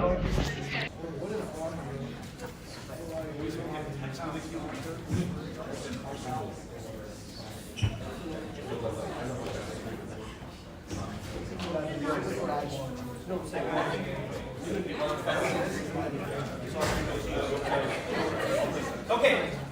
Okay,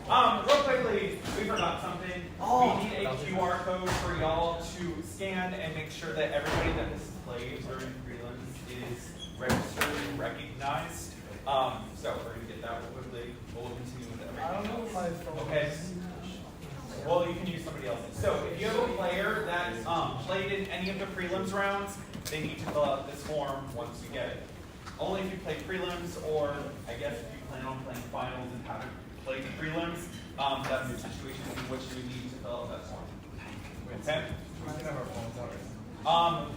real quickly, we forgot something. We need a QR code for y'all to scan and make sure that everybody that has played during prelims is registered and recognized. So we're gonna get that real quickly. We'll continue with everything. I don't know my phone. Okay. Well, you can use somebody else's. So if you have a player that played in any of the prelims rounds, they need to fill out this form once you get it. Only if you play prelims, or I guess if you plan on playing finals and haven't played prelims, that's the situation in which you need to fill out that form. Okay?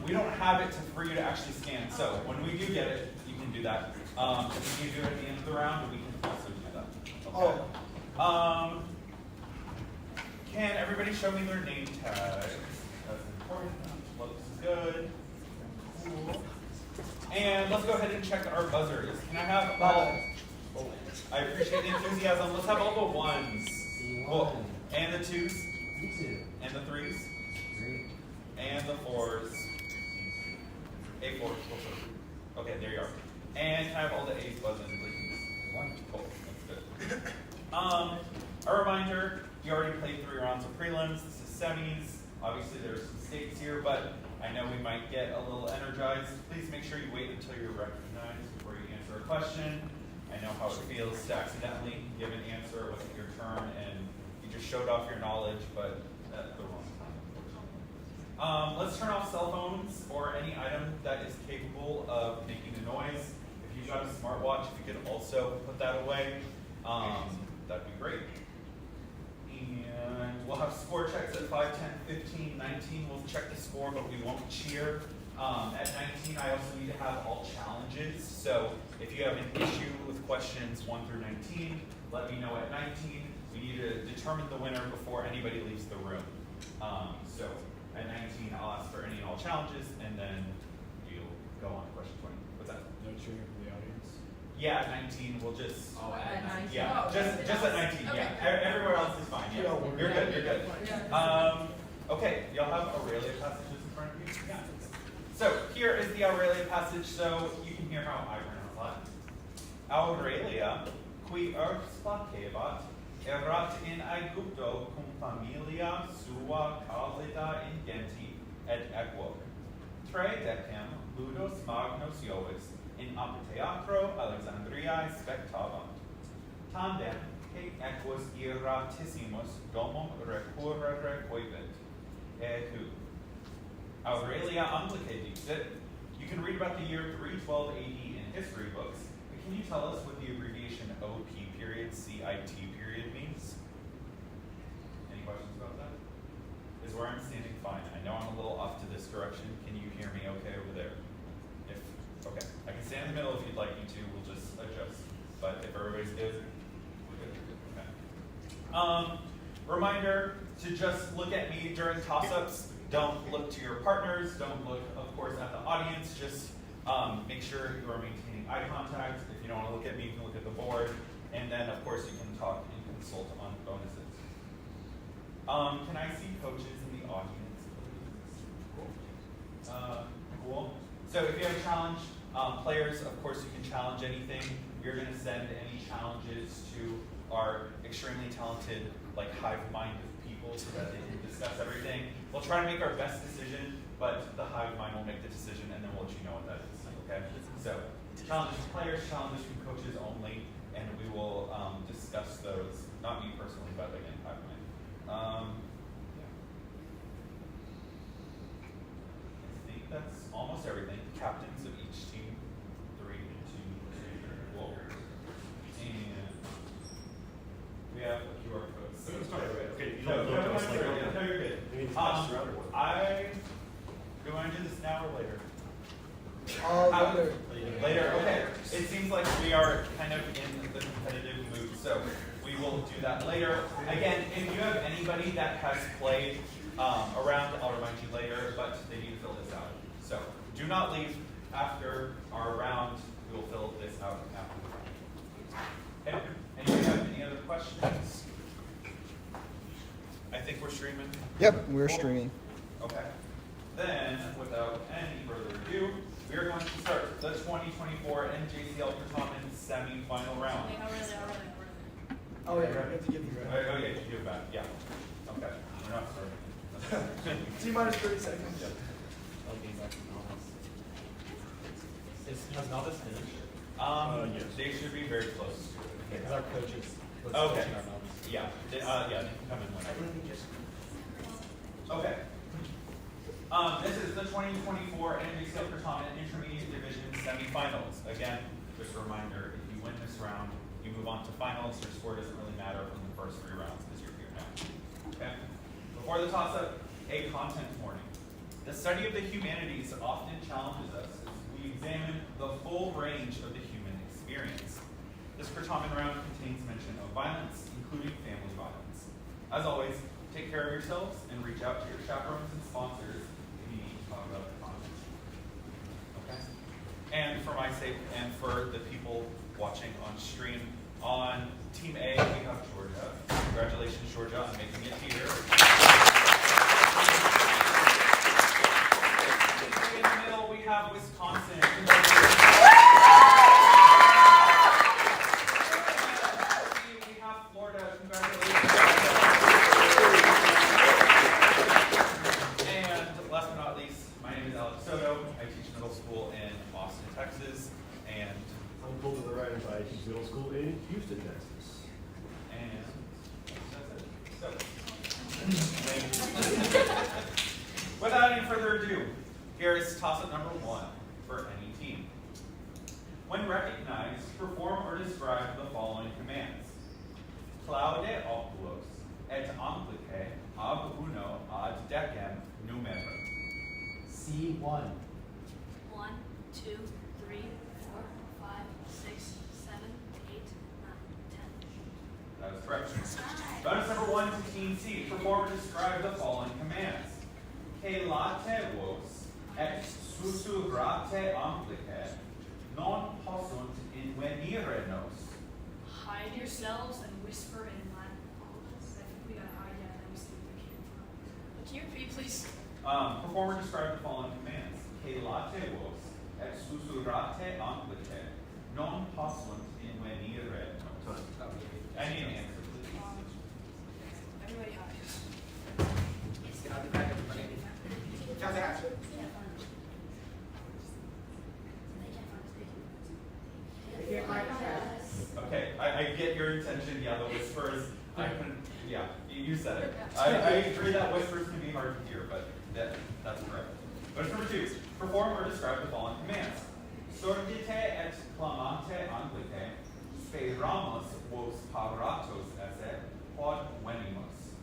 We don't have it for you to actually scan. So when we do get it, you can do that. If you do it at the end of the round, we can also do that. Okay. Oh. Can everybody show me their name tags? That's important. Looks good. Cool. And let's go ahead and check our buzzers. Can I have all? I appreciate the enthusiasm. Let's have all the ones. Cool. And the twos. And the threes. And the fours. A four. Okay, there you are. And can I have all the A's buzzing, please? Cool. That's good. A reminder, you already played 3 rounds of prelims. This is semis. Obviously, there's some stakes here, but I know we might get a little energized. Please make sure you wait until you're recognized before you answer a question. I know how it feels to accidentally give an answer. It wasn't your turn, and you just showed off your knowledge, but at the wrong time. Let's turn off cell phones or any item that is capable of making a noise. If you've got a smartwatch, if you could also put that away, that'd be great. And we'll have score checks at 5, 10, 15, 19. We'll check the score, but we won't cheer. At 19, I also need to have all challenges. So if you have an issue with questions 1 through 19, let me know at 19. We need to determine the winner before anybody leaves the room. So at 19, I'll ask for any and all challenges, and then you'll go on to question 20. What's that? No cheering for the audience? Yeah, at 19, we'll just... Oh, at 19? Yeah, oh, just at 19, okay. yeah. Everywhere else is fine, yeah. You're good, you're good. Okay, y'all have Aurelia passages in front of you? Yeah. So here is the Aurelia passage, so you can hear how I pronounce that. Aurelia, qui urbs placebat, erat in Aegypto cum familia sua calida ingenti et equoc. Tre decem ludos magnos Iovis in amphitheatro Alexandriae spectavant. Tandem, que equus irratissimus domum recurrere coevit. Ehu. Aurelia Anglicae dixit. You can read about the year 312 AD in history books, but can you tell us what the abbreviation OP period, CIT period means? Any questions about that? Is where I'm standing fine. I know I'm a little off to this direction. Can you hear me okay over there? Okay, I can stand in the middle if you'd like me to. We'll just adjust. But if everybody's good, we're good. Okay. Reminder to just look at me during toss-ups. Don't look to your partners. Don't look, of course, at the audience. Just make sure you are maintaining eye contact. If you don't want to look at me, you can look at the board. And then, of course, you can talk and consult on bonuses. Can I see coaches in the audience, please? Cool. Cool. So if you have a challenge, players, of course, you can challenge anything. We're going to send any challenges to our extremely talented, hive mind of people so that they can discuss everything. We'll try to make our best decision, but the hive mind will make the decision, and then we'll let you know what that is. Okay? So challenges from players, challenges from coaches only, and we will discuss those. Not me personally, but again, hive mind. I think that's almost everything. Captains of each team, 3, 2, 3, cool. And we have a QR code. So Okay, you no, don't look at us like no, you're good. we need to pass around or what? Do you want to do this now or later? Later. Later, okay. It seems like we are kind of in the competitive mood, so we will do that later. Again, if you have anybody that has played around, I'll remind you later, but they need to fill this out. So do not leave after our round. We will fill streaming? Yep, we're Cool. streaming. Okay. Then, without any further ado, we are going to start the 2024 NJCL Certamen semi-final round. Wait, already. Oh yeah, I have to give you Oh, that. yeah, you give it back. Yeah. Okay. We're not starting. T minus 30 seconds. Has novice finished? Yes. They should be very close to it. Because our coaches was Okay. coaching our novice. Yeah. They can come in whenever. Okay. This is the 2024 NJCL Certamen Intermediate Division Semifinals. Again, just a reminder, if you win this round, you move on to finals. Your score doesn't really matter from the first 3 rounds because you're here now. Okay? Before the toss-up, a content warning. The study of the humanities often challenges us as we examine the full range of the human experience. This Certamen round contains mention of violence, including family violence. As always, take care of yourselves and reach out to your chaperones and sponsors if you need to talk about the content. Okay? And for my sake and for the people watching on stream, on Team A, we have Georgia. Congratulations, Georgia, on making it here. In the middle, we have Wisconsin. We have Florida. Congratulations. And last but not least, my name is Alex Soto. I teach middle school in Austin, Texas. And I'm pulled to the right by middle school in Houston, Texas. that's it. So, without any further ado, here is toss-up number 1 for any team. When recognized, perform or describe the following commands. Claude oculos et amplice ab uno ad decem numero. C1. 1, 2, 3, 4, 5, 6, 7, 8, 9, 10. That is correct. Bonus number 1 to Team C. Perform or describe the following commands. Celate vos et susurrate amplice non possunt invenire nos. Hide yourselves and whisper in Latin. I think we got hide yet, and we see where they came from. Can you repeat, please? Perform or describe the following commands. Celate vos et susurrate amplice non possunt invenire nos. I need an answer, please. Everybody hides. Okay, I get your intention. Yeah, the whispers. I couldn't. Yeah, you said it. I agree that whispers can be hard to hear, but that's correct. But number 2, perform or describe the following commands. Sordite et clamante anglice, speramus vos paratos esse, quod venimus.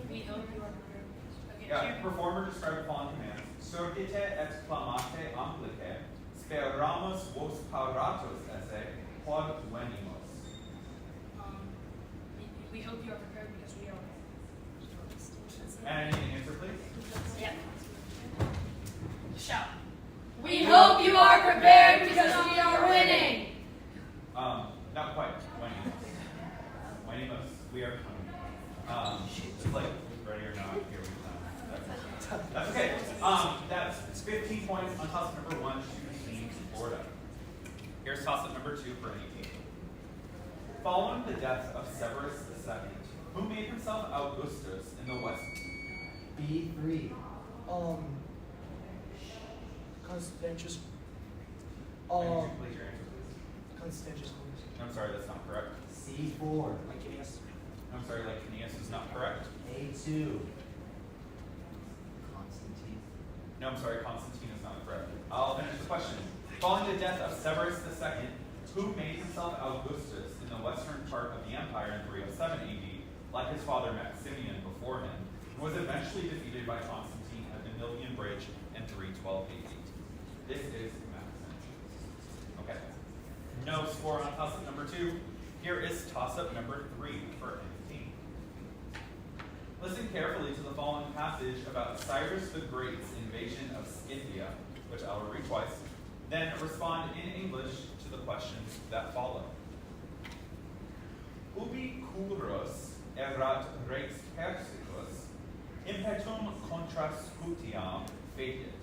We hope you are prepared. Okay, Yeah, here. perform or describe the following commands. Sordite et clamate anglice, speramus vos paratos esse, quod venimus. We hope you are prepared because we are. And I need an answer, please. Yep. Shout. We hope you are prepared because we are winning. Not quite. Venimus. We are coming. It's like ready or not, here we come. That's okay. That's 15 points on toss number 1 to Team Florida. Here's toss-up number 2 for any team. Following the death of Severus II, who made himself Augustus in the West? B3. Constantius. Can you please your answer, please? Constantius. I'm sorry, that's not correct. C4. I'm sorry, Licinius is not correct. A2. Constantine. No, I'm sorry, Constantine is not correct. I'll finish the question. Following the death of Severus II, who made himself Augustus in the western part of the empire in 307 AD, like his father Maximian before him, and was eventually defeated by Constantine at the Milvian Bridge in 312 AD. This is Maximus. Okay. No score on toss-up number 2. Here is toss-up number 3 for any team. Listen carefully to the following passage about Cyrus the Great's invasion of Scythia, which I will read twice. Then respond in English to the questions that follow. Ubi curos erat rex Persicus, Impetum contra scutiam fecit.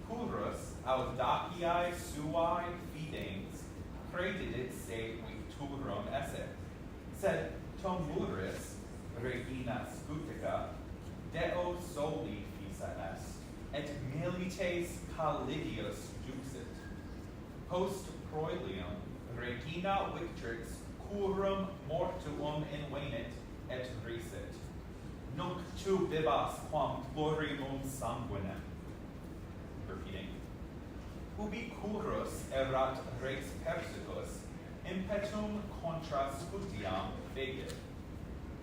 Purus audaciae suae fidens credidit se victurum esse. Sed tom muris regina scutica Deo soli fisa est, et milites calidius duxit. Post proelium regina victrix curum mortuum invenit et risit. Nunc tu bibas quam florimum sanguinem. Repeating. Ubi curus erat rex persicus, impetum contra scutiam fecit.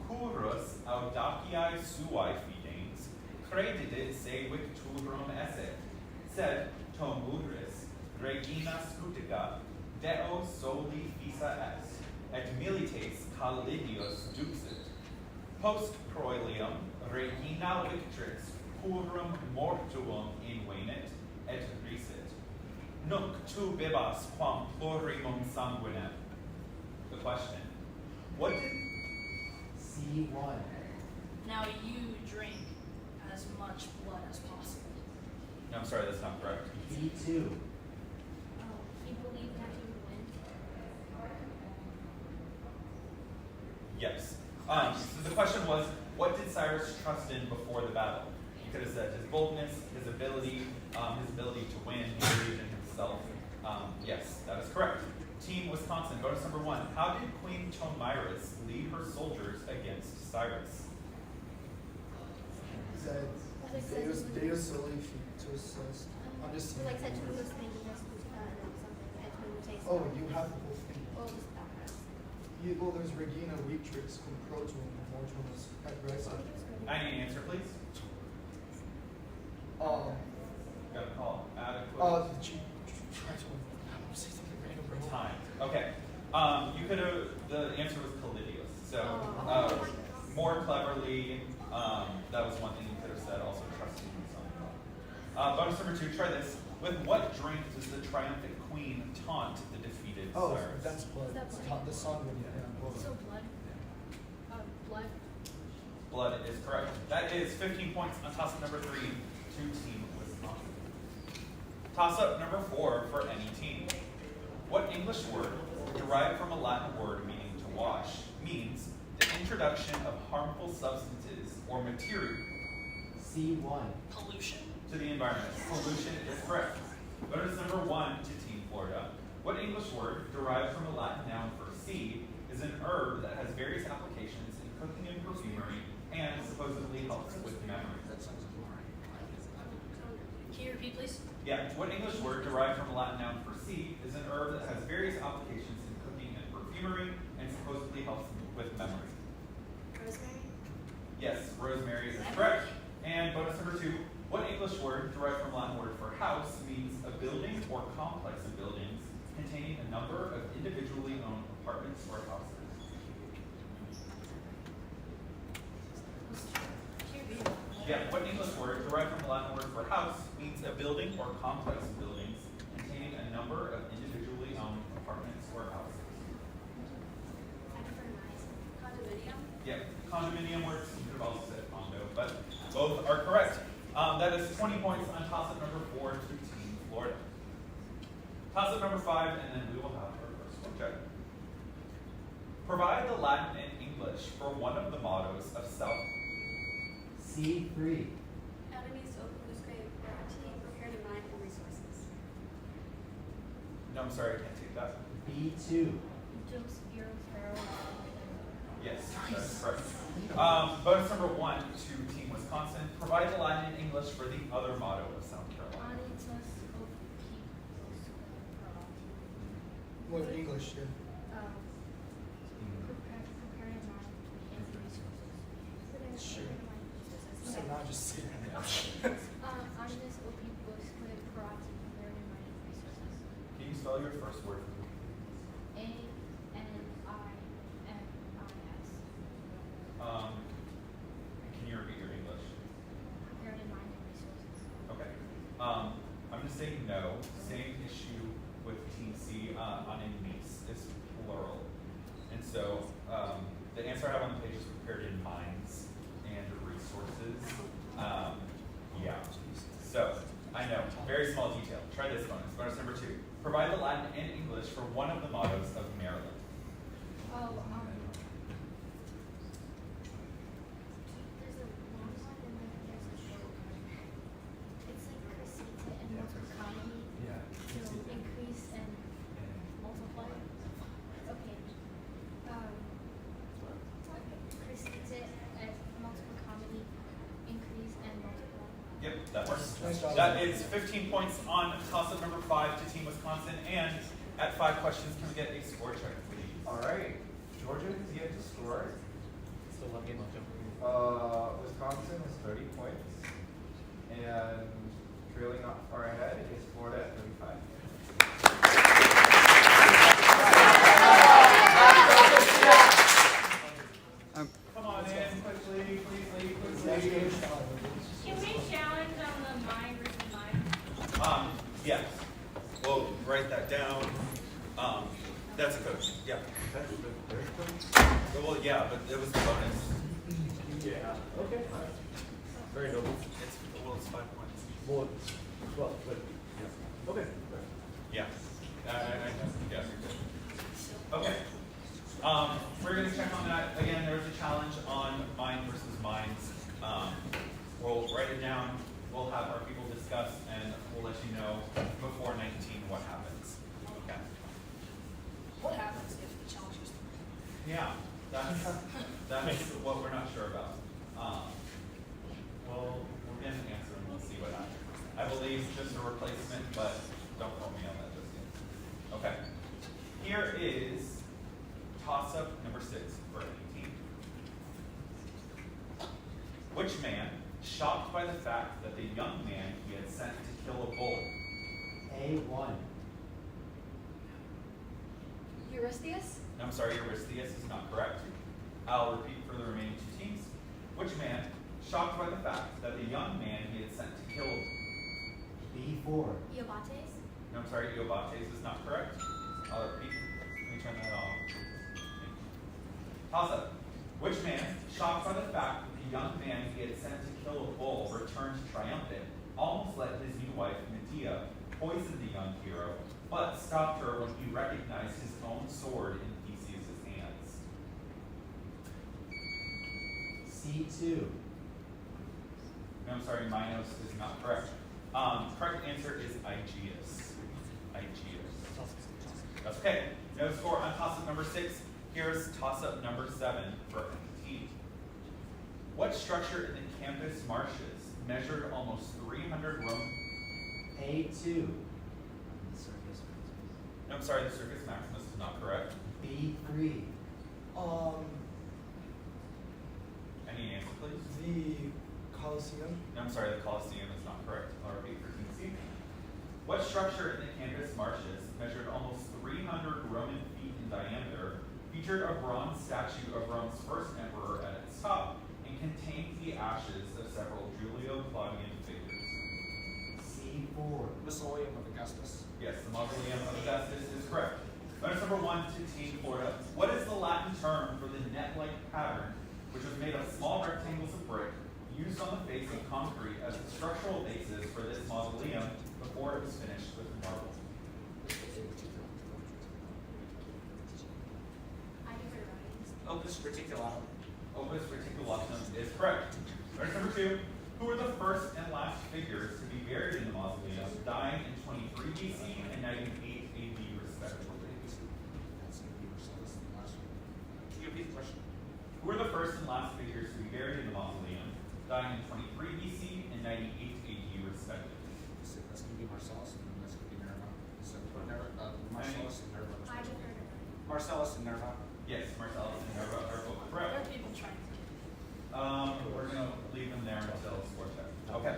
Curus audaciae suae fidens credidit se victurum esse, sed tom muris regina scutica Deo soli fisa est, et milites calidius duxit. Post proelium regina victrix curum mortuum invenit et risit. Nunc tu bibas quam florimum sanguinem. The question, what did C1. Now you drink as much blood as possible. No, I'm sorry, that's not correct. B2. He believed that he would win. Yes. So the question was, what did Cyrus trust in before the battle? You could have said his boldness, his ability to win, he believed in himself. Yes, that is correct. Team Wisconsin, bonus number 1. How did Queen Tomyris lead her soldiers against Cyrus? Said, Deus soli fitus est. I'm just Like said, saying. to was thinking this was something. And to taste. Oh, you have the whole thing. Well, just that. Well, there's Regina Victrix cum protum mortuum et risit. I need an answer, please. Got a call. Adequate. I'm saying something random, bro. Time. Okay. You could have. The answer was Calidius. So more cleverly, that was one thing you could have said. Also, trusting in something. Bonus number 2. Try this. With what drink does the triumphant queen taunt the defeated Oh, Cyrus? that's blood. Is that It's blood? the song would So blood. Blood. Blood is correct. That is 15 points on toss-up number 3 to Team Wisconsin. Toss-up number 4 for any team. What English word, derived from a Latin word meaning to wash, means the introduction of harmful substances or material C1. Pollution. to the environment? Pollution is correct. Bonus number 1 to Team Florida. What English word, derived from a Latin noun for seed, is an herb that has various applications in cooking and perfumery and supposedly helps with memory? Can you repeat, please? Yeah, what English word derived from a Latin noun for seed is an herb that has various applications in cooking and perfumery and supposedly helps with memory? Rosemary. Yes, rosemary is correct. And bonus number 2, what English word derived from a Latin word for house means a building or complex of buildings containing a number of individually owned apartments or houses? Can you repeat? Yeah, what English word derived from a Latin word for house means a building or complex of buildings containing a number of individually owned apartments or houses? Condominium. Yeah, condominium works. You could have also said condo, but both are correct. That is 20 points on toss-up number 4 to Team Florida. Toss-up number 5, and then we will have our first one check. Provide the Latin and English for one of the mottos of South. C3. Enemies opusque parati, prepared in mind and resources. No, I'm sorry, I can't take that. B2. Jokes, heroes, pharaoh. Yes, that is correct. Bonus number 1 to Team Wisconsin. Provide the Latin and English for the other motto of South Carolina. Anitus What English? Yeah. Prepare in mind and resources. Sure. So now just say that. Anitus opusque parati, prepared in mind and resources. Can you spell your first word for me? ANIMIS. Can you repeat your English? Prepared in mind and resources. Okay. I'm going to say no. Same issue with Team C on enemies is plural. And so the answer I have on the page is prepared in minds and resources. in English for one of the mottos of Maryland? Oh, there's a long one and then there's a short one. It's like Crescita and multiplicity. Yeah. So increase and multiply. Okay. Crescita and multiplicity, increase and multiply. Yep, that works. Nice job. That is 15 points on toss-up number 5 to Team Wisconsin. And at 5 questions, can we get a score check, please? All right, Georgia has yet to score. Still one game left. Wisconsin has 30 points, and trailing not far ahead is Florida at 35. Come on in, quickly, please leave, Next quickly. game challenge. Can we challenge on the mind versus mind? Yes. We'll write that down. That's a coach. Yeah. That's the third one? Well, yeah, but it was the bonus. Yeah. Okay. Very noble. It's 5 points. Well, but, yeah. Okay. Yeah. I know. Yeah, you're good. Okay. We're going to check on that. Again, there's a challenge on mind versus minds. We'll write it down. We'll have our people discuss, and we'll let you know before 19 what happens. Okay. What happens if the challenge is Yeah, that's what we're not sure about. We'll get an answer and we'll see what happens. I believe just a replacement, but don't quote me on that just yet. Okay. Here is toss-up number 6 for any team. Which man, shocked by the fact that the young man he had sent to kill a bull? A1. Eurystheus? I'm sorry, Eurystheus is not correct. I'll repeat for the remaining 2 teams. Which man, shocked by the fact that the young man he had sent to kill, B4. Iobates? no, I'm sorry, Iobates is not correct. I'll repeat. Let me turn that off. Toss up. Which man, shocked by the fact that the young man he had sent to kill a bull returned triumphant, almost let his new wife, Medea, poison the young hero, but stopped her when he recognized his own sword in Theseus' hands? C2. No, I'm sorry, Minos is not correct. Correct answer is Aegeus. Aegeus. That's okay. No score on toss-up number 6. Here's toss-up number 7 for team. What structure in the campus marshes measured almost 300 Roman? A2. No, I'm sorry, the Circus Maximus is not correct. B3. Any answer, please? The Colosseum. No, I'm sorry, the Colosseum is not correct. I'll repeat for team C. What structure in the campus marshes measured almost 300 Roman feet in diameter, featured a bronze statue of Rome's first emperor at its top, and contained the ashes of several Julio-Claudian figures? C4. Mausoleum of Augustus. Yes, the Mausoleum of Augustus is correct. Bonus number 1 to Team Florida. What is the Latin term for the net-like pattern, which was made of small rectangles of brick, used on the face of concrete as the structural basis for this mausoleum before it was finished with marble? Opus Reticulatum. Opus Reticulatum is correct. Bonus number 2. Who were the first and last figures to be buried in the mausoleum, dying in 23 BC and 98 AD respectively? Can you repeat the question? Who were the first and last figures to be buried in the mausoleum, dying in 23 BC and 98 AD respectively? That's going to be Marcellus and that's going to be Nerva. So Marcellus and Nerva. I just heard of it. Marcellus and Nerva. Yes, Marcellus and Nerva are both There are correct. people trying to We're going to leave them there until score check. Okay.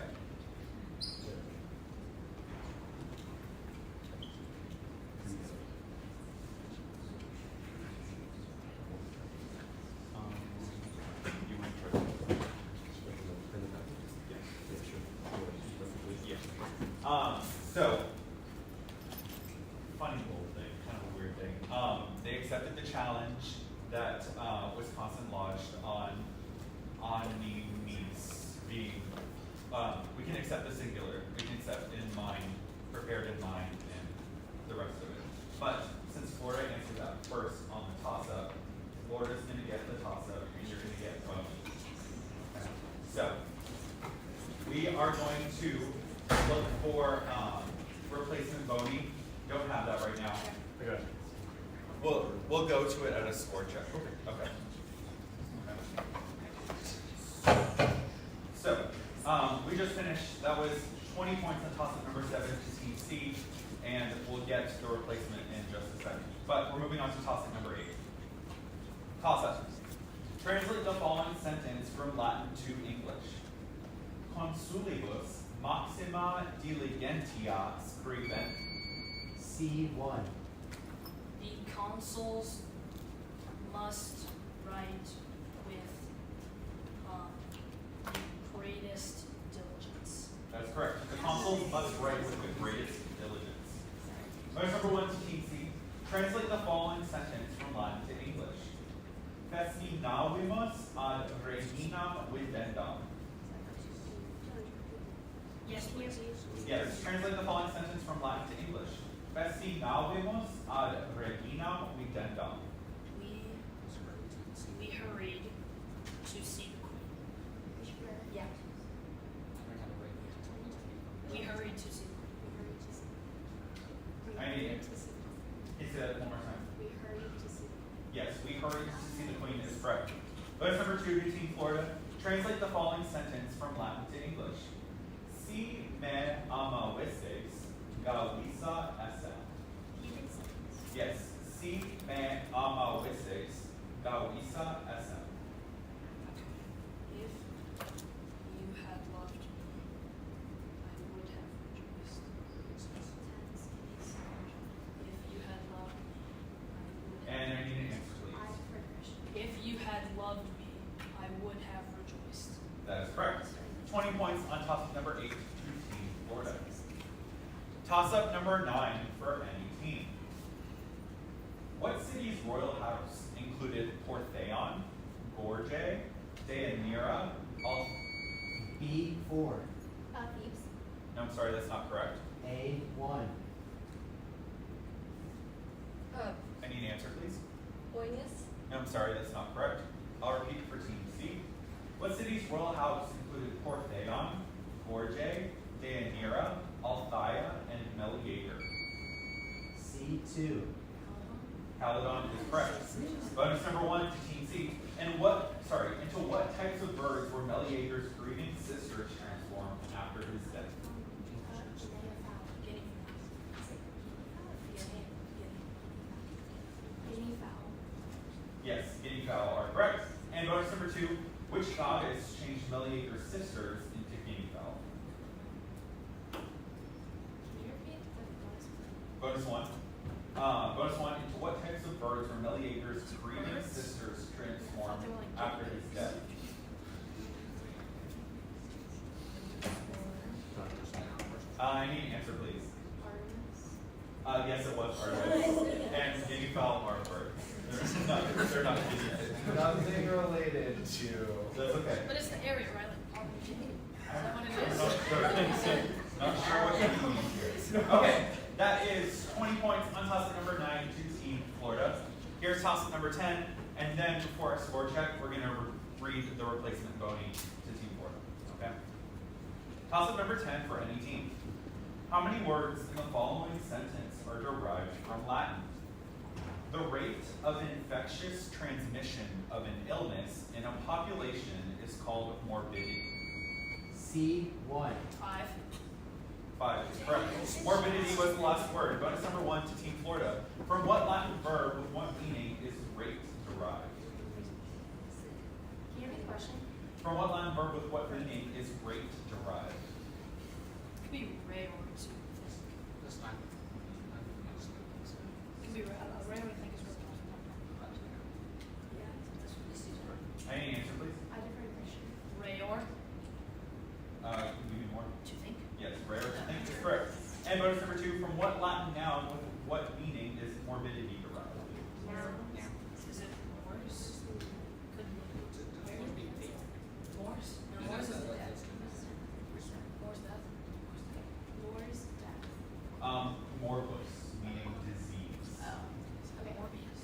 So, funny little thing, kind of a weird thing. They accepted the challenge that Wisconsin lodged on the means being, we can accept the singular, we can accept in mind, prepared in mind, and the rest of it. Yeah. We'll go to it at a score check. Okay. So, we just finished. That was 20 points on toss-up number 7 to Team C, and we'll get to the replacement in just a second. But we're moving on to toss-up number 8. Toss-up. Translate the following sentence from Latin to English. Consulibus maxima diligentia scribent. C1. The consuls must write with the greatest diligence. That's correct. The consuls must write with the greatest diligence. Motion number 1 to Team C. Translate the following sentence from Latin to English. Fesminavimus ad reginam videndam. Yes, please. Yes, translate the following sentence from Latin to English. Fesminavimus ad reginam videndam. We hurried to see the queen. Yeah. We hurried to see the queen. I need it. He said it one more time. We hurried to see. Yes, we hurried to see the Queen is correct. Voice number 2 to Team Florida. Translate the following sentence from Latin to English. Si me amavisteis, gavisa esem. Yes, si me amavisteis, gavisa esem. If you had loved me, I would have rejoiced. If you had loved me, I would have. And I need an answer, please. If you had loved me, I would have rejoiced. That is correct. 20 points on toss-up number 8 to Team Florida. Toss-up number 9 for any team. What city's royal house included Portheon, Gorge, Deianira, B4. Thebes. No, I'm sorry, that's not correct. A1. I need an answer, please. Oinus. No, I'm sorry, that's not correct. I'll repeat for Team C. What city's royal house included Portheon, Gorge, Deianira, Althea, and Meleager? C2. Caledon is correct. Bonus number 1 to Team C. Into what types of birds were Meleager's grieving sisters transformed after his death? Guinea fowl. Yes, guinea fowl are correct. And bonus number 2, which goddess changed Meleager's sisters into guinea fowl? Can you repeat the Bonus 1. Into what types of birds were Meleager's grieving sisters transformed after his death? I need an answer, please. Artemis. Yes, it was Artemis. And guinea fowl are birds. They're not guinea. Nothing related to. That's okay. But it's the area, right? Like, is that what it is? Not sure what you mean here. Okay, that is 20 points on toss-up number 9 to Team Florida. Here's toss-up number 10, and then before our score check, we're going to read the replacement bony to Team Florida. Okay? Toss-up number 10 for any team. How many words in the following sentence are derived from Latin? The rate of infectious transmission of an illness in a population is called morbidity. C1. 5. 5 is correct. Morbidity was the last word. Bonus number 1 to Team Florida. From what Latin verb with what meaning is rate derived? Can you repeat the question? From what Latin verb with what meaning is rate derived? It could be Ray or two. That's not. It could be Ray or think is what Yeah. I need an answer, please. I differ question. Ray or Can you give me more? to think. Yes, rare. I think is correct. And bonus number 2, from what Latin noun with what meaning is morbidity derived? Noun. Is it Morse? Could be. Morse? No, Morse is death. Morse death. War's death. Morbus, meaning disease. Oh. Okay. Morbius.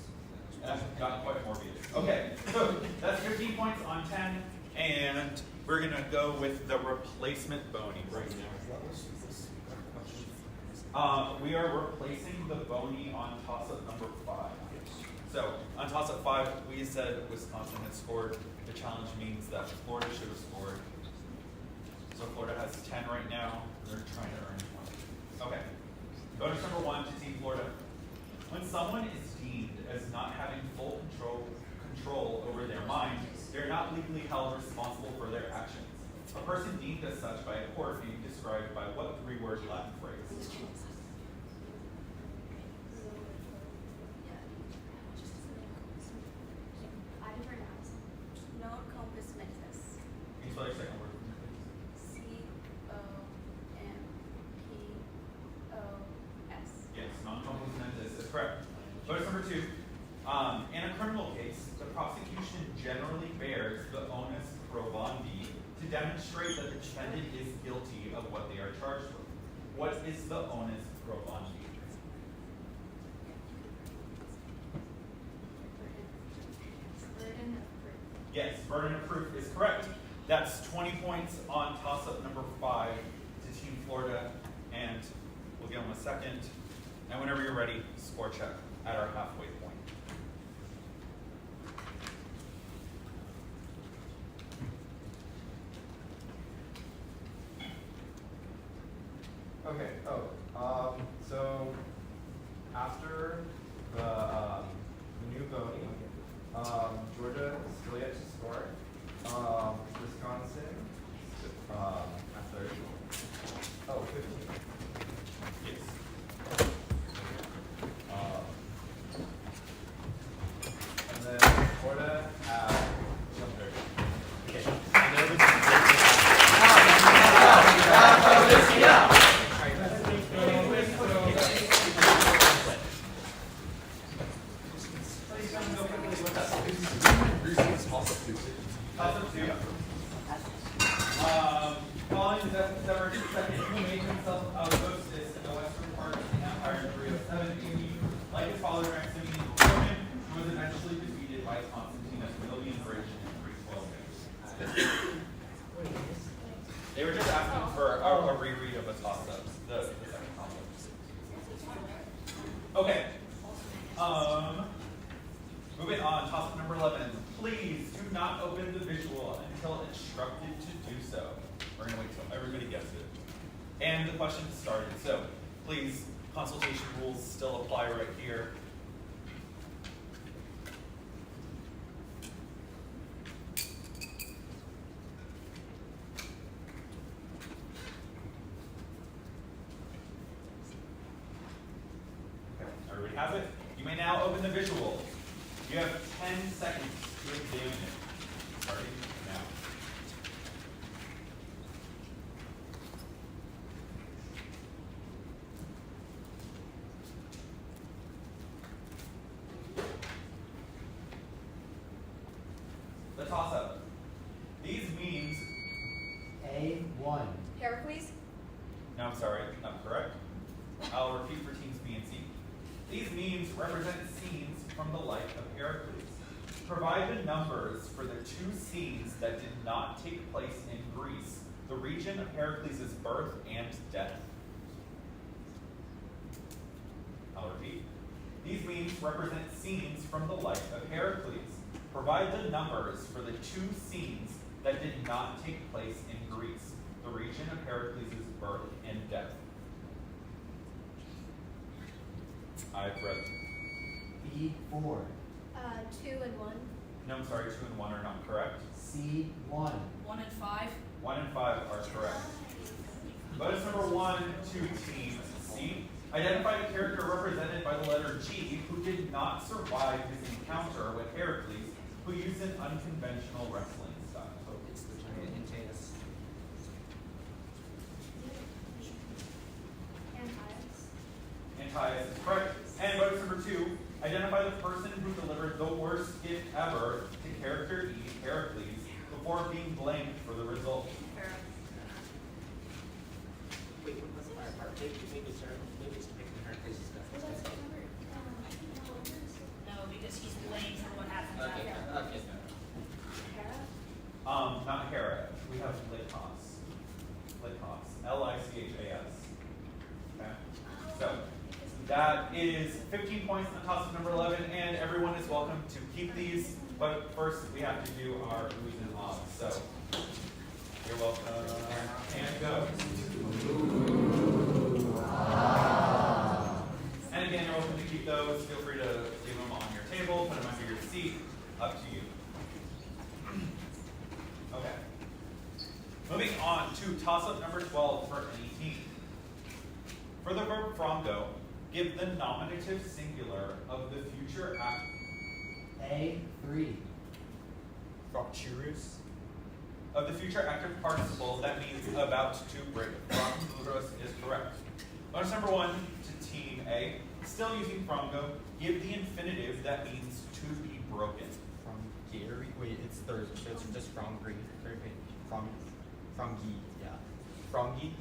That's got quite Morbius. Okay, so that's 15 points on 10, and we're gonna go with the replacement bony right now. What was this question? We are replacing the bony on toss-up number 5. So on toss-up 5, we said Wisconsin had scored. The challenge means that Florida should have scored. So Florida has 10 right now. They're trying to earn 20. Okay. Bonus number 1 to Team Florida. When someone is deemed as not having full control over their mind, they're not legally held responsible for their actions. A person deemed as such by a court being described by what 3-word Latin phrase? No compos mentis. Can you spell your second word for me, please? COMPOS. Yes, non-compos mentis is correct. Bonus number 2. In a criminal case, the prosecution generally bears the onus probandi to demonstrate that the defendant is guilty of what they are charged with. What is the onus probandi? Burden of proof. Yes, burden of proof is correct. That's 20 points on toss-up number 5 to Team Florida, and we'll give them a second. And whenever you're ready, score check at our halfway point. Okay. So after the new bony, Georgia still yet to score. Wisconsin at 30. Oh, 15. Yes. And then Florida at 30. Okay. Toss-up 2. Following December 2nd, who made himself a hostess in the western part of the empire in 307 AD, like his father Maximian Roman, who was eventually defeated by Constantine at the Milvian Bridge in 312. They were just asking for a reread of a toss-up, the second conflict. Okay. Moving on, toss-up number 11. Please do not open the visual until instructed to do so. We're going to wait till everybody gets it. And the question started, so please, consultation rules still apply right here. Okay, everybody has it? You may now open the visual. You have 10 seconds to examine it. Starting now. The toss-up. These means. A1. Heracles. No, I'm sorry, not correct. I'll repeat for teams B and C. These memes represent scenes from the life of Heracles. Provide the numbers for the 2 scenes that did not take place in Greece, the region of Heracles' birth and death. I'll repeat. These memes represent scenes from the life of Heracles. Provide the numbers for the 2 scenes that did not take place in Greece, the region of Heracles' birth and death. I've read. B4. 2 and 1. No, I'm sorry, 2 and 1 are not correct. C1. 1 and 5. 1 and 5 are correct. Bonus number 1 to Team C. Identify the character represented by the letter G who did not survive his encounter with Heracles, who used an unconventional wrestling style. It's the giant Antaeus. Antaeus is correct. And bonus number 2. Identify the person who delivered the worst gift ever to character E, Heracles, before being blamed for the result. Wait, what was the fire part? Maybe it's making her crazy stuff. No, because he's blamed for what happened Okay, after. okay. Not Hera. We have Lycos. Lycos. Lychas. Okay. 15 points on toss-up number 11, and everyone is welcome to keep these, but first we have to do our who's and ahs. So, you're welcome, and go. And again, you're welcome to keep those. Feel free to leave them on your table, put them under your seat, up to you. Okay. Moving on to toss-up number 12 for any team. For the verb frongo, give the nominative singular of the future act. A3. Fracturus. Of the future active participle that means about to break. Fracturus is correct. Bonus number 1 to team A. Still using frongo, give the infinitive that means to be broken. From Gary. Wait, it's third. So it's just from green. Third page. From Gee. Yeah. Frongi.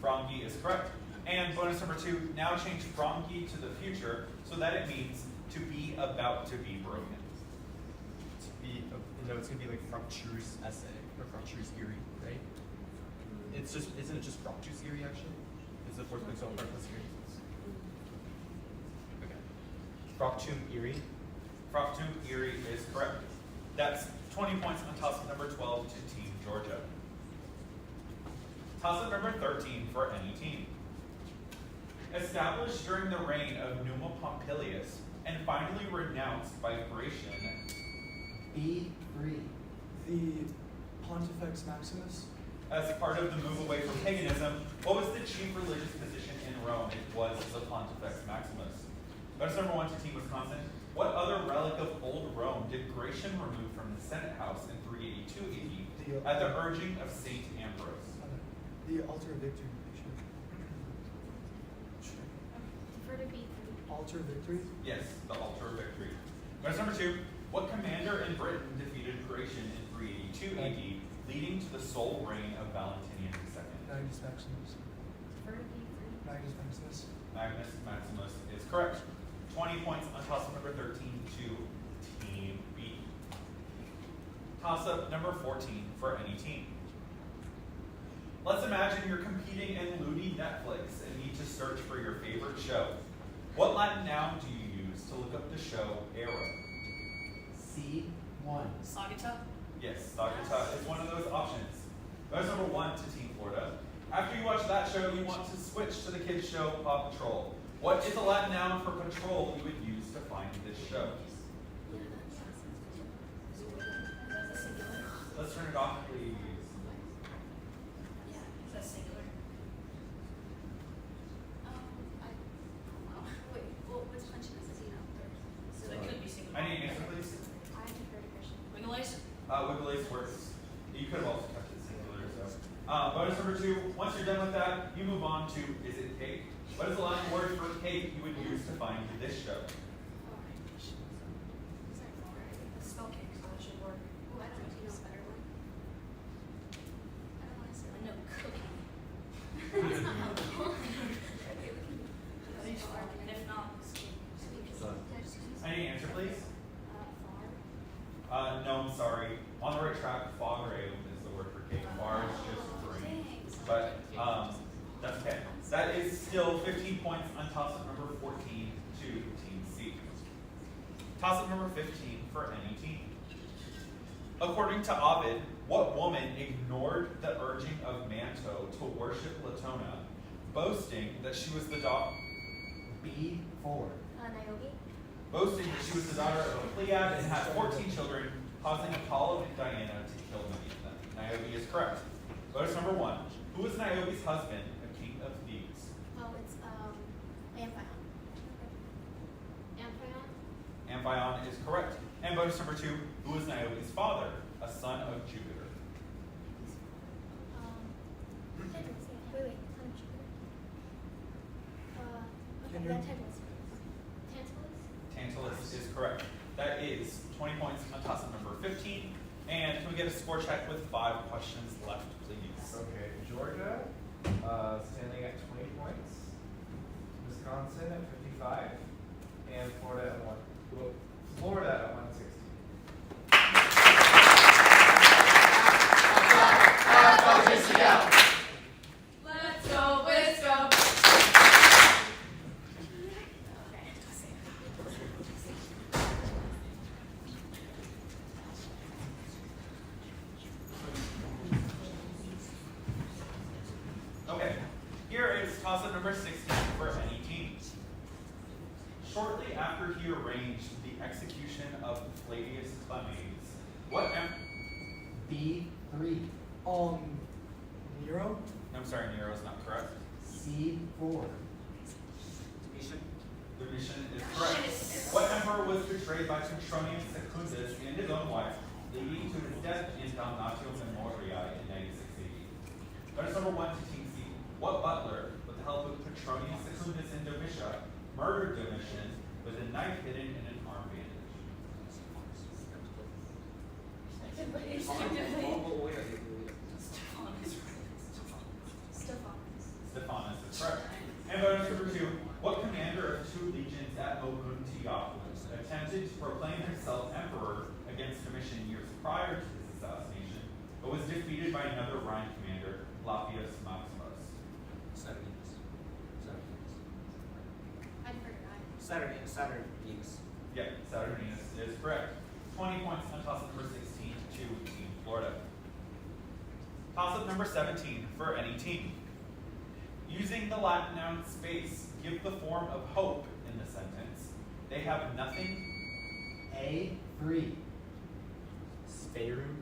Frongi is correct. And bonus number 2, now change frongi to the future so that it means to be about to be broken. To be, it's gonna be like fracturus essay or fracturus erie, right? It's just, isn't it just fracturus erie actually? Is the fourth place all part plus erie? Okay. Fractum erie. Fractum Erie is correct. That's 20 points on toss-up number 12 to Team Georgia. Toss-up number 13 for any team. Established during the reign of Numa Pompilius and finally renounced by Gratian. B3. The Pontifex Maximus. As part of the move away from paganism, what was the chief religious position in Rome? It was the Pontifex Maximus. Bonus number 1 to Team Wisconsin. What other relic of old Rome did Gratian remove from the Senate House in 382 AD at the urging of Saint Ambrose? The altar of victory. Defer to B3. Altar of victory. Yes, the altar of victory. Bonus number 2. What commander in Britain defeated Gratian in 382 AD, leading to the sole reign of Valentinian II? Magnus Maximus. Defer to B3. Magnus Maximus. Magnus Maximus is correct. 20 points on toss-up number 13 to Team B. Toss-up number 14 for any team. Let's imagine you're competing in Looney Netflix and need to search for your favorite show. What Latin noun do you use to look up the show era? C1. Sagita. Yes, Sagita is one of those options. Bonus number 1 to Team Florida. After you watch that show, you want to switch to the kids' show, Paw Patrol. What is a Latin noun for patrol you would use to find this show? Let's turn it off, please. Is that singular? Wait, well, which function is it? So it could be singular. I need an answer, please. I defer to Christian. Wigglies? Wiggly's works. You could have also kept it singular. So, bonus number 2. Once you're done with that, you move on to is it cake? What is the Latin word for cake you would use to find this show? Spell cake, so that should work. Oh, I don't know. Do you know a better one? I don't want to say I know cookie. That's not helpful. And if not, I need an answer, please. Far. No, I'm sorry. On the right track, fogre is the word for cake. Bar is just green. Thanks. But that's okay. That is still 15 points on toss-up number 14 to Team C. Toss-up number 15 for any team. According to Ovid, what woman ignored the urging of Manto to worship Latona, boasting that she was the daughter? B4. Niobe. Boasting that she was the daughter of a Pleiad and had 14 children, causing Apollo and Diana to kill many of them. Niobe is correct. Bonus number 1. Who was Niobe's husband, a king of Thebes? Oh, it's Amphion. Amphion. Amphion is correct. And bonus number 2. Who was Niobe's father, a son of Jupiter? Wait, son of Jupiter. Can Okay, you- that Tantalus. Tantalus. Tantalus is correct. That is 20 points on toss-up number 15. And can we get a score check with 5 questions left, please? Okay, Georgia, standing at 20 points. Wisconsin at 55, and Florida at 160. Let's go, let's go. Okay. number 16 for any team. Shortly after he arranged the execution of Flavius Clemens, what B3. Nero? I'm sorry, Nero is not correct. C4. Domitian is correct. What emperor was betrayed by Petronius Secundus and his own wife, leading to his death in Damnatio Memoriae in 96 AD? Letter number 1 to team C. What butler, with the help of Petronius Secundus and Domitia, murdered Domitian with a knife hidden in an arm bandage? Stephanus is correct. And bonus number 2. What commander of 2 legions at Moguntiacus attempted to proclaim himself emperor against Domitian years prior to his assassination, but was defeated by another Rhine commander, Lapius Maximus? I forgot. Saturnines. Yep, Saturninus is correct. 20 points on toss-up number 16 to Team Florida. Toss-up number 17 for any team. Using the Latin noun space, give the form of hope in the sentence. They have nothing. A3. Spare room.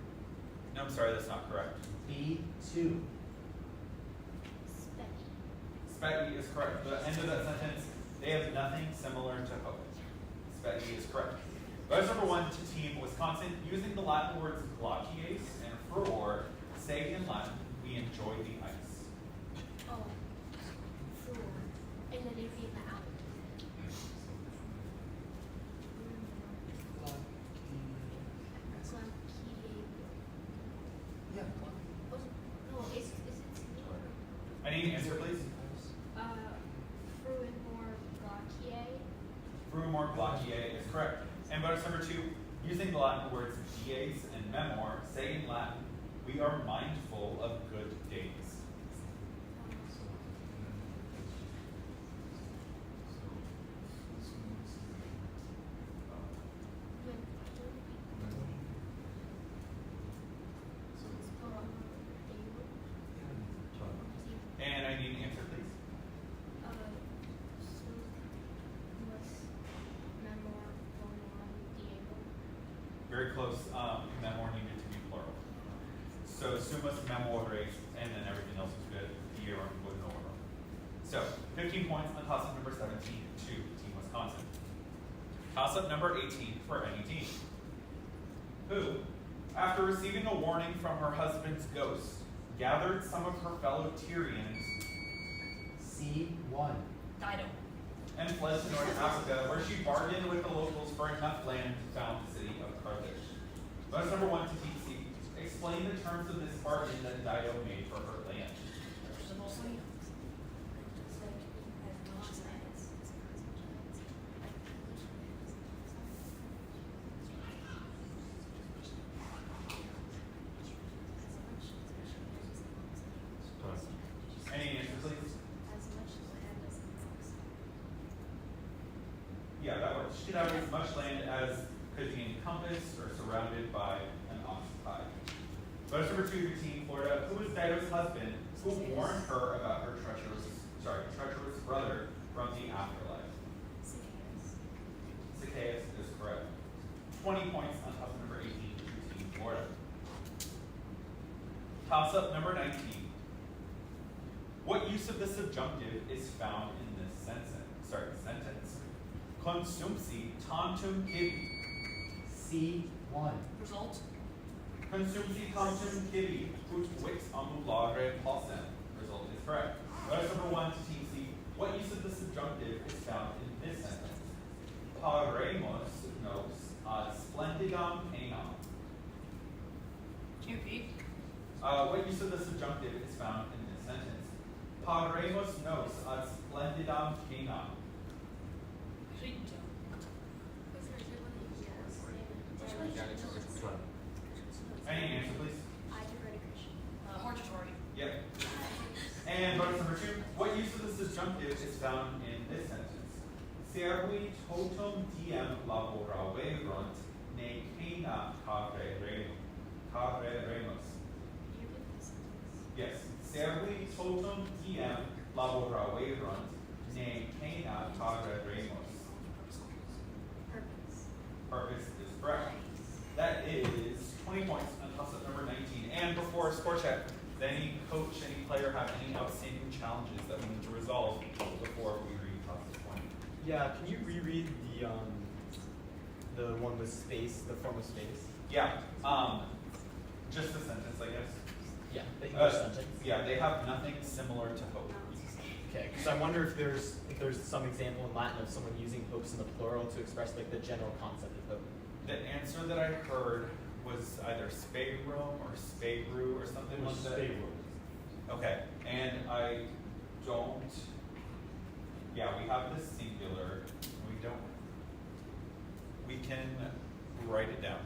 No, I'm sorry, that's not correct. B2. Speti is correct. The end of that sentence, they have nothing similar to hope. Speti is correct. Bonus number 1 to Team Wisconsin. Using the Latin words glacies and furor, say in Latin, we enjoy the ice. Oh. Four. And then if you out. Yeah. No, is it similar? I need an answer, please. Fruinmore Gautier. Frumor glaciae is correct. And bonus number 2, using the Latin words dies and memor, say in Latin, we are mindful of good days. And I need an answer, please. Very close. Memor needed to be plural. So sumus memores, and then everything else is good. Dierum bonorum. So 15 points on toss-up number 17 to Team Wisconsin. Toss-up number 18 for any team. Who, after receiving a warning from her husband's ghost, gathered some of her fellow Tyrians C1. Dido. and fled to North Africa, where she bargained with the locals for enough land to found the city of Carthage. Bonus number 1 to Team C. Explain the terms of this bargain that Dido made for her land. Any answer, please? Yeah, that works. She could have as much land as could be encompassed or surrounded by an occupied. Bonus number 2 to Team Florida. Who was Dido's husband who warned her about her treacherous brother from the afterlife? Zacchaeus is correct. 20 points on toss-up number 18 to Team Florida. Toss-up number 19. What use of the subjunctive is found in this sentence? Consumsi tantum kibi. C1. Result. Consumsi tantum kibi ut vix ambulare possem. Result is correct. Bonus number 1 to Team C. What use of the subjunctive is found in this sentence? Paremos nos ad splendidam penam. Can you repeat? What use of the subjunctive is found in this sentence? Paremos nos ad splendidam penam. Actually, Any answer, please? hortatory. Yep. And bonus number 2. What use of the subjunctive is found in this sentence? Servi totum diem laboraverunt ne cena careremus. Yes. Servi totum diem laboratorios ne pena pagaremos. Purpose is correct. That is 20 points on toss-up number 19. And before score check, does any coach, any player have any outstanding challenges that we need to resolve before we read toss-up 20? Yeah, can you reread the one with space, the form of space? Yeah. Just the sentence, I guess. Yeah, the English sentence. Yeah, they have nothing similar to hope. Okay, because I wonder if there's some example in Latin of someone using hopes in the plural to express like the general concept of hope. The answer that I heard was either spagrum or spagru or something like that. Okay, and I don't. Yeah, we have this singular. We don't. We can write it down,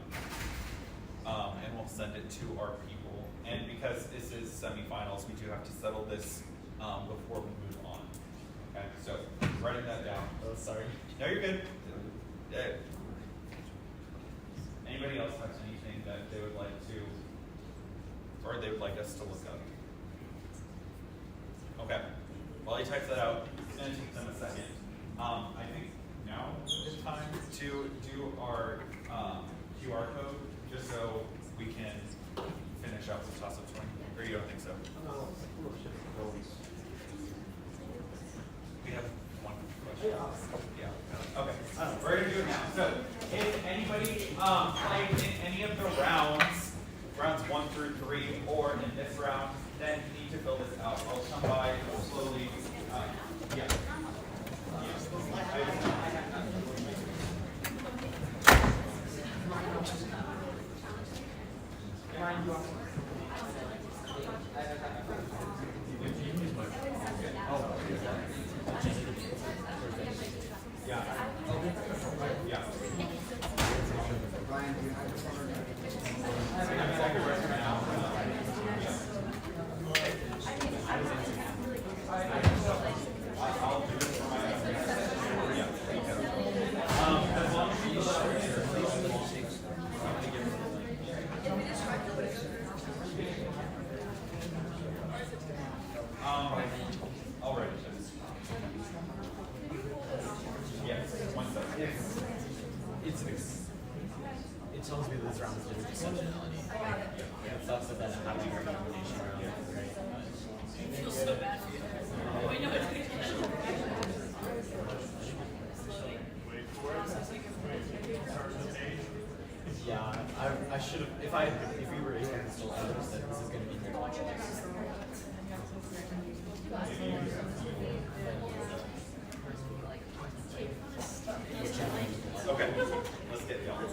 and we'll send it to our people. And because this is semifinals, we do have to settle this before we move on. Okay, so writing that down. Oh, sorry. No, you're good. Anybody else have anything that they would like to, or they would like us to look up? Okay. While he types that out, it's going to take them a second. I think now is time to do our QR code, just so we can finish up with toss-up 20. Or you don't think so? We have one question. Yeah. Okay. We're going to do it now. So, if anybody played in any of the rounds 1 through 3, or in this round, then you need to fill this out. I'll come by slowly. Yeah. It tells me this round is different exceptionality. It sucks that that's happening during the elimination round. I feel so bad for you. Wait, no, it's yeah, I should have, if we were able to still do this, then this is going to be very much. Okay, let's get going.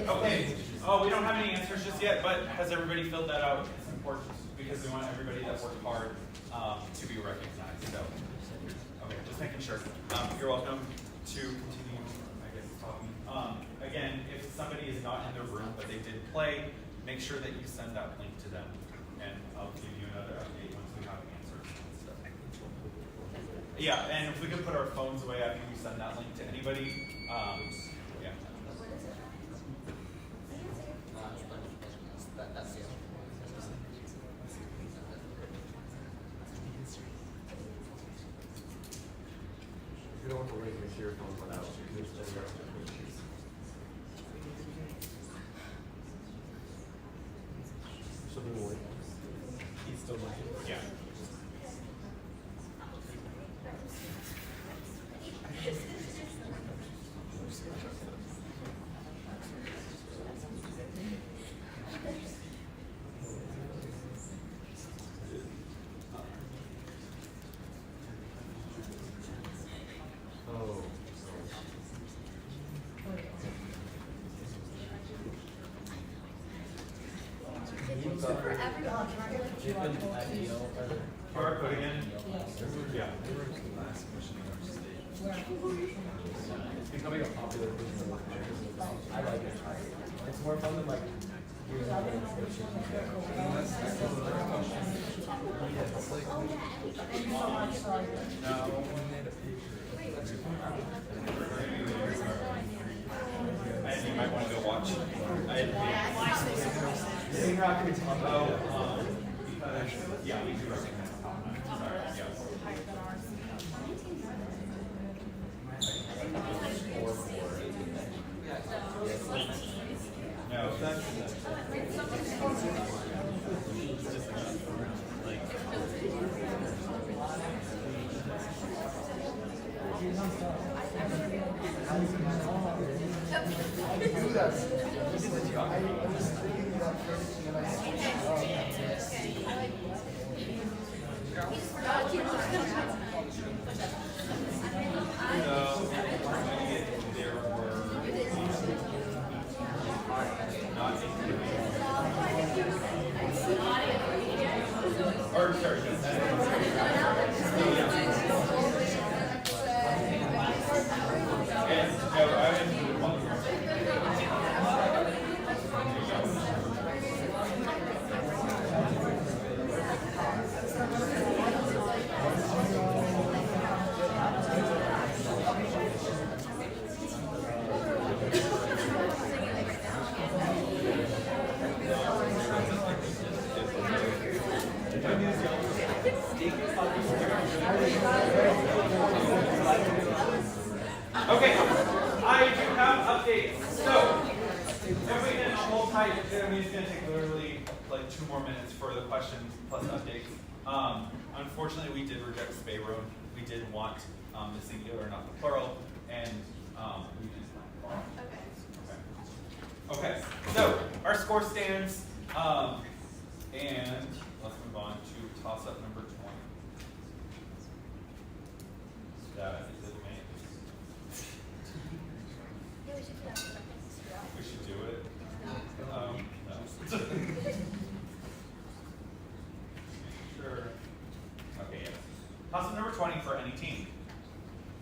Okay. Oh, we don't have any answers just yet, but has everybody filled that out? It's important because we want everybody that worked hard to be recognized. So, okay, just making sure. You're welcome to continue, I guess, talking. Again, if somebody is not in the room but they did play, make sure that you send that link to them, and I'll give you another update once we have answers and stuff. Yeah, and if we could put our phones away after you send that link to anybody. Yeah. That's it. If you don't want to wait, make sure your phone's went out. Because then you're up to issues. Something more. He's still looking. Yeah. Oh. QR code again? Yeah. It's becoming a popular thing. I like it. It's more fun than like using You might want to go watch. Yeah, we do recognize. Sorry, yeah. No, or sorry, okay, I do have updates. So, if we can hold tight, I mean, it's going to take literally like 2 more minutes for the questions plus updates. Unfortunately, we did reject Spayroom. We did want the singular, not the plural, and we didn't want Okay, so our score stands, and let's move on to toss-up number 20. That is advanced. Yeah, we should do that. We should do it. No. Sure. Okay, yes. Toss-up number 20 for any team.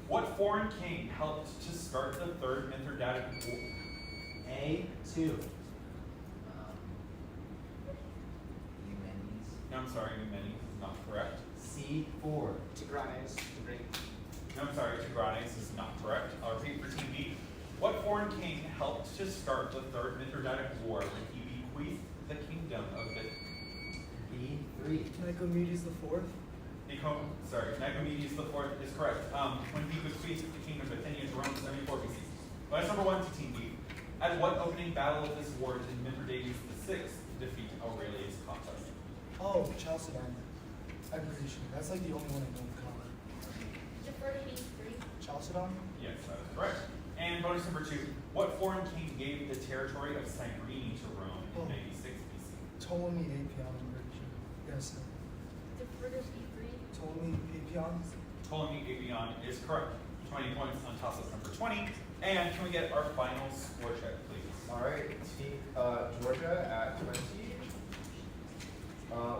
What foreign king helped to start the Third Mithridatic War? A2. No, I'm sorry, Eumenes is not correct. C4. Tigranes, the Greek. No, I'm sorry, Tigranes is not correct. I'll repeat for Team B. What foreign king helped to start the Third Mithridatic War when he bequeathed the kingdom of the B3. Nicomedes the Fourth. Nicomedes IV is correct. When he bequeathed the kingdom of Bithynia to Rome in 74 BC. Bonus number 1 to Team B. At what opening battle of this war did Mithridates VI defeat Aurelius Cotta? Oh, Chalcedon. I'm pretty sure. That's like the only one I know of common. Defer to B3. Chalcedon? Yes, that is correct. And bonus number 2. What foreign king gave the territory of Cyrene to Rome in 96 BC? Ptolemy Apion, I'm pretty sure. Yes, sir. Defer to B3. Ptolemy Apion? Ptolemy Apion is correct. 20 points on toss-up number 20. And can we get our final score check, please? All right, Georgia at 20,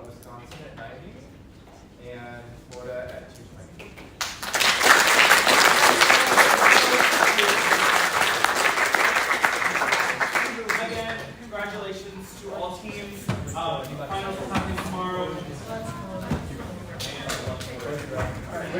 Wisconsin at 90, and Florida at 220. Again, congratulations to all teams. Finals will happen tomorrow. All right,